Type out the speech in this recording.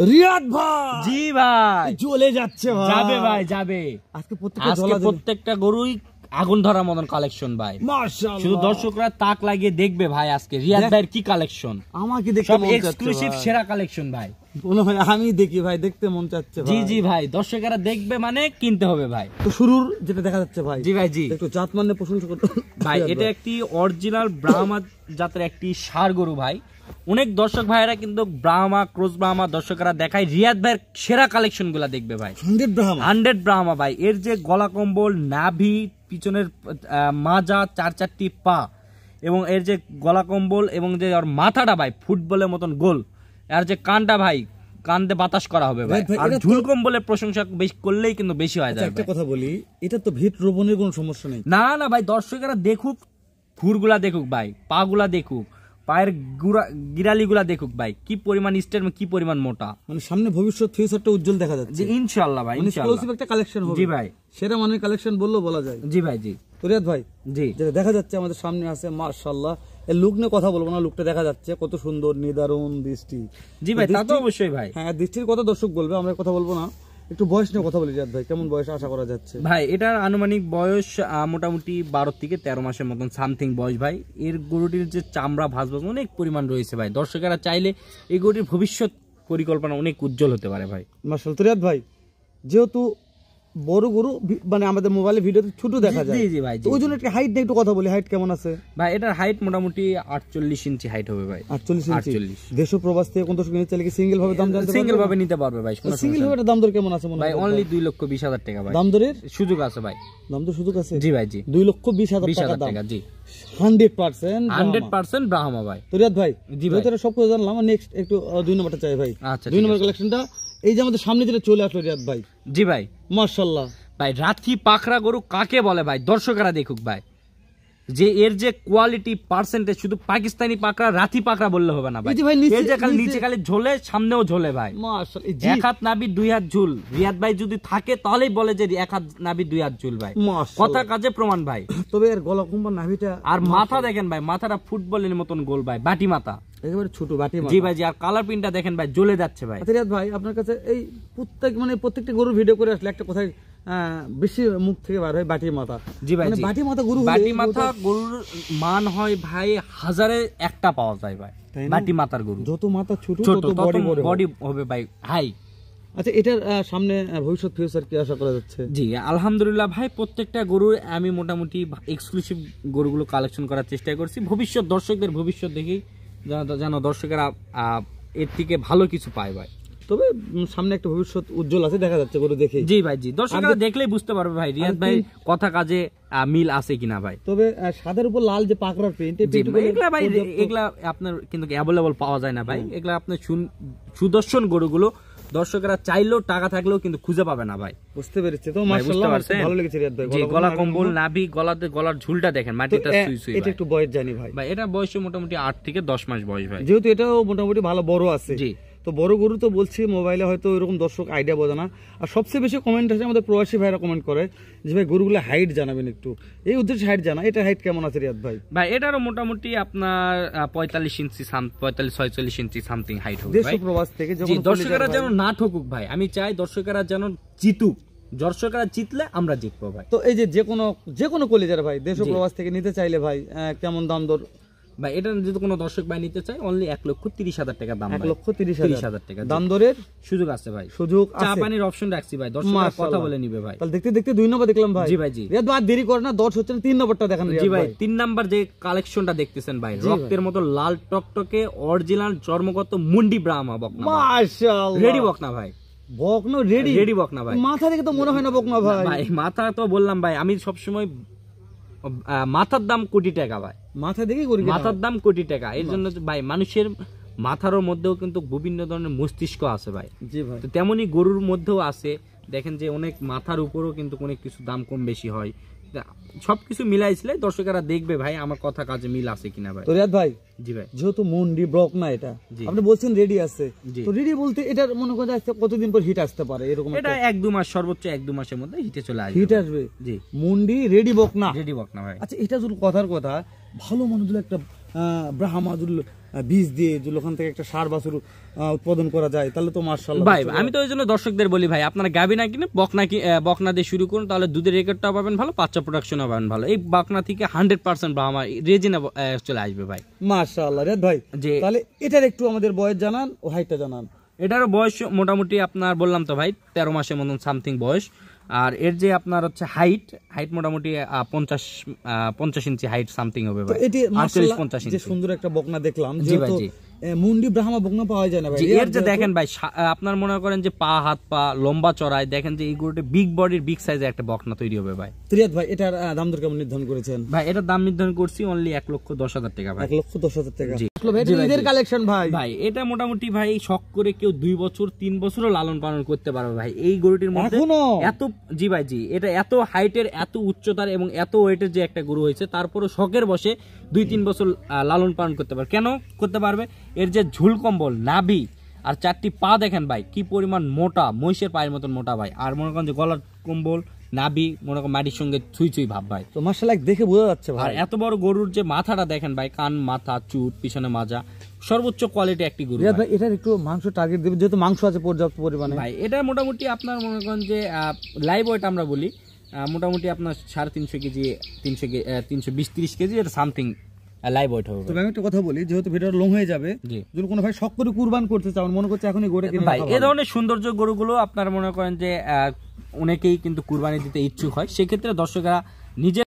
রিয়াদ ভাই, জি ভাই চলে যাচ্ছে ভাই। যাবে ভাই, যাবে। আজকে প্রত্যেকটা গরুই আগুন ধরার মতন কালেকশন ভাই। মাশাআল্লাহ, শুধু দর্শকরা তাক লাগিয়ে দেখবে ভাই আজকে রিয়াদ ভাইয়ের কি কালেকশন। আমাকে দেখতে সব মন চাচ্ছে এক্সক্লুসিভ ভাই। সেরা কালেকশন ভাই। মনে হয় আমি দেখি ভাই, দেখতে মন চাচ্ছে ভাই। জি জি ভাই, দর্শকেরা দেখবে মানে কিনতে হবে ভাই। তো শুরুর যেটা দেখা যাচ্ছে ভাই, জি ভাই জি একটু জাত মানে প্রশংসা করতে ভাই। এটা একটি অরিজিনাল ব্রাহ্মা জাতের একটি ষাঁড় গরু ভাই। অনেক দর্শক ভাইরা কিন্তু ব্রাহ্মা, ক্রস ব্রাহ্মা দর্শকরা দেখায়, রিয়াদ ভাইয়ের সেরা কালেকশন গুলা দেখবে ভাই। 100 ব্রাহ্মা ভাই। এর যে গলা কম্বল, নাভি, পিছনের মাজা, চারটি পা এবং এর যে গলা কম্বল এবং যে ওর মাথাটা ভাই ফুটবলের মতন গোল, আর যে কানটা ভাই কান্দে বাতাস করা হবে ভাই। আর ঝুল কম্বলের প্রশংসা বেশি করলেই কিন্তু বেশি হয় যায়। একটা কথা বলি, এটা তো ভিট রোপণের কোনো সমস্যা নেই। না না ভাই, দর্শকেরা দেখুক, খুরগুলা দেখুক ভাই, পা গুলা দেখুক, পায়ের গিরালি গুলা দেখুক ভাই, কি পরিমাণ স্টের, কি পরিমাণ মোটা। মানে সামনে ভবিষ্যৎ ফিউচারটা উজ্জ্বল দেখা যাচ্ছে ইনশাআল্লাহ ভাই, ইনশাআল্লাহ একটা কালেকশন হবে। জি ভাই, সেরা মানের কালেকশন বললেও বলা যায়। জি ভাই জি। রিয়াদ ভাই, জি যেটা দেখা যাচ্ছে আমাদের সামনে আছে, মাশাআল্লাহ, এর লুক নিয়ে কথা বলবো না, লুকটা দেখা যাচ্ছে কত সুন্দর, নিদারুণ দৃষ্টি। জি ভাই, তা তো অবশ্যই ভাই। হ্যাঁ, দৃষ্টির কথা দর্শক বলবে, আমরা কথা বলবো না। একটু বয়স নিয়ে কথা বলি রিয়াদ ভাই, কেমন বয়স আশা করা যাচ্ছে? ভাই এটার আনুমানিক বয়স মোটামুটি 12 থেকে 13 মাসের মতন সামথিং বয়স ভাই। এর গরুটির যে চামড়া ভাঁজ অনেক পরিমাণ রয়েছে ভাই। দর্শকেরা চাইলে এই গরুটির ভবিষ্যৎ পরিকল্পনা অনেক উজ্জ্বল হতে পারে ভাই। মাশাআল্লাহ। রিয়াদ ভাই, যেহেতু বড় গরু মানে আমাদের মোবাইলে ভিডিওতে ছোট দেখা যায়, জি ভাই, ওই জন্য একটু হাইট নিয়ে একটু কথা বলি। হাইট কেমন আছে ভাই? এটার হাইট মোটামুটি 48 ইঞ্চি হাইট হবে ভাই। 48 ইঞ্চি। দেশ ও প্রবাস থেকে কোন দর্শক নিতে চাইলে কি সিঙ্গেল ভাবে দাম জানতে পারবে? সিঙ্গেল ভাবে নিতে পারবে ভাই। সিঙ্গেল ভাবে দাম দর কেমন আছে মনে হয়? ভাই অনলি 2,20,000 টাকা ভাই। দাম দরের সুযোগ আছে ভাই। দাম দর সুযোগ আছে? জি ভাই জি। 2,20,000 টাকা জি। 100% ব্রাহ্মা ভাই। তো রিয়াদ ভাই, জি ভাই, সব কিছু জানলাম, নেক্সট একটু 2 নম্বরটা চাই ভাই। আচ্ছা, 2 নম্বর কালেকশনটা এই যে আমাদের সামনে যেটা চলে আসলো রিয়াদ ভাই। জি ভাই, মাশাআল্লাহ ভাই। রাথি পাখরা গরু কাকে বলে ভাই? দর্শকেরা দেখুক ভাই, যে এর যে কোয়ালিটি পার্সেন্টেজ, শুধু পাকিস্তানি পাকড়া, রাথি পাকড়া বললে হবে না ভাই। এর যে খালি নিচে খালি ঝোলে, সামনেও ঝোলে ভাই। মাশাআল্লাহ, 1 হাত নাভি 2 হাত ঝুল। রিয়াদ ভাই যদি থাকে তাহলেই বলে যে 1 হাত নাভি 2 হাত ঝুল ভাই। কথা কাজে প্রমাণ ভাই। তবে এর গলা কুম্বা নাভিটা আর মাথা দেখেন ভাই, মাথাটা ফুটবলের মতন গোল ভাই, বাটি মাথা, একেবারে ছোট বাটি মাথা। জি ভাই জি। আর কালার প্রিন্টটা দেখেন ভাই, জ্বলে যাচ্ছে ভাই। রিয়াদ ভাই, আপনার কাছে এই প্রত্যেকটা গরুর ভিডিও করে আসলে একটা কথাই বেশি মুখ থেকে বার হয়, বাটি মাথা। জি ভাই জি। বাটি মাথা গরু, বাটি মাথা গরুর মান হয় ভাই 1000-এ 1টা পাওয়া যায় ভাই। বাটি মাথার গরু যত মাথা ছোট তত বডি হবে ভাই হাই। আচ্ছা, এটার সামনে ভবিষ্যৎ ফিউচার কি আশা করা যাচ্ছে? জি আলহামদুলিল্লাহ ভাই, প্রত্যেকটা গরু আমি মোটামুটি এক্সক্লুসিভ গরুগুলো কালেকশন করার চেষ্টা করছি। ভবিষ্যৎ দর্শকদের ভবিষ্যৎ দেখি যেন দর্শকেরা এর থেকে ভালো কিছু পায় ভাই। তবে সামনে একটা ভবিষ্যৎ উজ্জ্বল আছে দেখা যাচ্ছে গরু দেখে। জি ভাই জি, দর্শকরা দেখলেই বুঝতে পারবে ভাই রিয়াদ ভাই কথা কাজে মিল আছে কিনা ভাই। তবে সাদার উপর লাল যে পাকড়ার প্রিন্ট, এগুলা ভাই, এগুলা আপনার কিন্তু অ্যাভেলেবল পাওয়া যায় না ভাই। এগুলা আপনার সুদর্শন গরুগুলো দর্শকরা চাইলেও টাকা থাকলেও কিন্তু খুঁজে পাবে না ভাই। বুঝতে পেরেছি তো, মাশাআল্লাহ, ভালো লেগেছে রিয়াদ ভাই। জি, গলা কম্বল, নাভি, গলার ঝুলটা দেখেন, মাটিটা সুই সুই। এটা একটু বয়স জানি ভাই। ভাই এটা বয়স মোটামুটি 8 থেকে 10 মাস বয়স ভাই। যেহেতু এটাও মোটামুটি ভালো বড় আছে, জি। তো বড় গরু তো বলছি, মোবাইলে হয়তো এরকম দর্শক আইডিয়া বোঝে না। আর সবচেয়ে বেশি কমেন্ট আছে আমাদের প্রবাসী ভাইরা কমেন্ট করে যে ভাই গরুগুলো হাইট জানাবেন একটু, এই উদ্দেশ্যে হাইট জানা। এটা হাইট কেমন আছে রিয়াদ ভাই? ভাই এটারও মোটামুটি আপনার 45 ইঞ্চি 45-46 ইঞ্চি সামথিং হাইট হবে ভাই। দেশ প্রবাস থেকে দর্শকেরা যেন না ঠকুক ভাই, আমি চাই দর্শকেরা যেন জিতুক। দর্শকেরা জিতলে আমরা জিতবো ভাই। তো এই যে কোনো কলিজার ভাই দেশ প্রবাস থেকে নিতে চাইলে ভাই কেমন দাম দর ভাই? এটা যদি কোনো দর্শক ভাই নিতে চায় অনলি 1,30,000 টাকা দাম। 1,30,000 টাকা দাম দরের সুযোগ আছে ভাই। সুযোগ চা পানির অপশন রাখছি ভাই, দর্শকরা কথা বলে নিবে ভাই। তাহলে দেখতে দেখতে 2 নম্বর দেখলাম ভাই। জি ভাই জি। রিয়াদ ভাই দেরি করে না, দর্শ হচ্ছে না, 3 নম্বরটা দেখেন জি ভাই। 3 নাম্বার যে কালেকশনটা দেখতেছেন ভাই, রক্তের মতো লাল টকটকে অরিজিনাল জন্মগত মুন্ডি ব্রাহ্মা বকনা। মাশাআল্লাহ, রেডি বকনা ভাই। বকনা রেডি বকনা ভাই। মাথা দেখে তো মনে হয় না বকনা ভাই। ভাই মাথা তো বললাম ভাই, আমি সব সময় মাথার দাম কোটি টাকা ভাই। মাথা দেখে করি, মাথার দাম কোটি টাকা। এর জন্য ভাই মানুষের মাথার মধ্যেও কিন্তু বিভিন্ন ধরনের মস্তিষ্ক আছে ভাই। জি ভাই। তো তেমনি গরুর মধ্যেও আছে। দেখেন যে অনেক মাথার উপরও কিন্তু অনেক কিছু দাম কম বেশি হয়। সবকিছু মিলাইছিলে দর্শকেরা দেখবে ভাই আমার কথা কাজে মিল আছে কিনা ভাই। তো রিয়াদ ভাই, জি ভাই, যেহেতু মুন্ডি ব্রক না, এটা আপনি বলছেন রেডি আছে, তো রেডি বলতে এটার মনে করেন কতদিন পর হিট আসতে পারে এরকম? এটা 1-2 মাস, সর্বোচ্চ 1-2 মাসের মধ্যে হিটে চলে আসবে। হিট আসবে? জি। মুন্ডি রেডি বক না, রেডি বক না ভাই। আচ্ছা, এটা যদি কথার কথা ভালো মনে হলো একটা ব্রাহ্মা বীজ দিয়ে যদি ওখান থেকে একটা সার বাছুর উৎপাদন করা যায় তাহলে তো মাশাআল্লাহ ভাই আমি তো ওই জন্য দর্শকদের বলি ভাই আপনারা গাবি না কিনে বকনা দিয়ে শুরু করুন, তাহলে দুধের রেকর্ডটাও পাবেন ভালো, বাচ্চা প্রোডাকশনও পাবেন ভালো। এই বকনা থেকে 100% ব্রাহ্মা রেজিনা চলে আসবে ভাই। মাশাআল্লাহ রিয়াদ ভাই, তাহলে এটার একটু আমাদের বয়স জানান ও হাইটটা জানান। এটারও বয়স মোটামুটি আপনার বললাম তো ভাই 13 মাসের মতন সামথিং বয়স। আর এর যে আপনার হচ্ছে হাইট মোটামুটি 50 ইঞ্চি হাইট সামথিং হবে ভাই। এটি মাশাআল্লাহ যে সুন্দর একটা বকনা দেখলাম, যেহেতু মুন্ডি ব্রাহ্মা বকনা পাওয়া যায় না ভাই। এর যে দেখেন ভাই আপনার মনে করেন যে পা হাত পা লম্বা চড়ায়, দেখেন যে এই গরুটা বিগ বডির বিগ সাইজের একটা বকনা তৈরি হবে ভাই। রিয়াদ ভাই এটার দাম দর কেমন নির্ধারণ করেছেন? ভাই এটার দাম নির্ধারণ করছি অনলি 1,10,000 টাকা ভাই। 1,10,000 টাকা। ঈদের কালেকশন ভাই। ভাই এটা মোটামুটি ভাই শখ করে কেউ 2 বছর 3 বছরও লালন পালন করতে পারবে ভাই। এই গরুটির মধ্যে এত এটা এত হাইটের, এত উচ্চতার এবং এত ওয়েটের যে একটা গরু হয়েছে, তারপরে শখের বসে 2-3 বছর লালন পালন করতে পারবে। কেন করতে পারবে? এর যে ঝুল কম্বল, নাভি আর 4টি পা দেখেন ভাই কি পরিমাণ মোটা, মহিষের পায়ের মতন মোটা ভাই। আর মনে করেন যে গলার কম্বল, নাভি মনে করেন মাটির সঙ্গে ছুঁই ভাব ভাই। তো মাশাআল্লাহ দেখে বোঝা যাচ্ছে ভাই। আর এত বড় গরুর যে মাথাটা দেখেন ভাই, কান মাথা চুট পিছনে মাজা, সর্বোচ্চ কোয়ালিটি একটি গরু ভাই। এটার একটু মাংস টার্গেট দেবে, যেহেতু মাংস আছে পর্যাপ্ত পরিমাণে ভাই। এটা মোটামুটি আপনার মনে করেন যে লাইভ ওয়েট আমরা বলি মোটামুটি আপনার 350 কেজি 320-30 কেজি এটা সামথিং লাইভ ওয়েট হবে। তবে আমি একটা কথা বলি, যেহেতু ভিডিওটা লং হয়ে যাবে, যদি কোনো ভাই শখ করে কুরবান করতে চান, মনে করছে এখনই গরু কিনে ভাই এই ধরনের সৌন্দর্য গরুগুলো আপনার মনে করেন যে অনেকেই কিন্তু কুরবানি দিতে ইচ্ছুক হয়, সেক্ষেত্রে দর্শকরা নিজে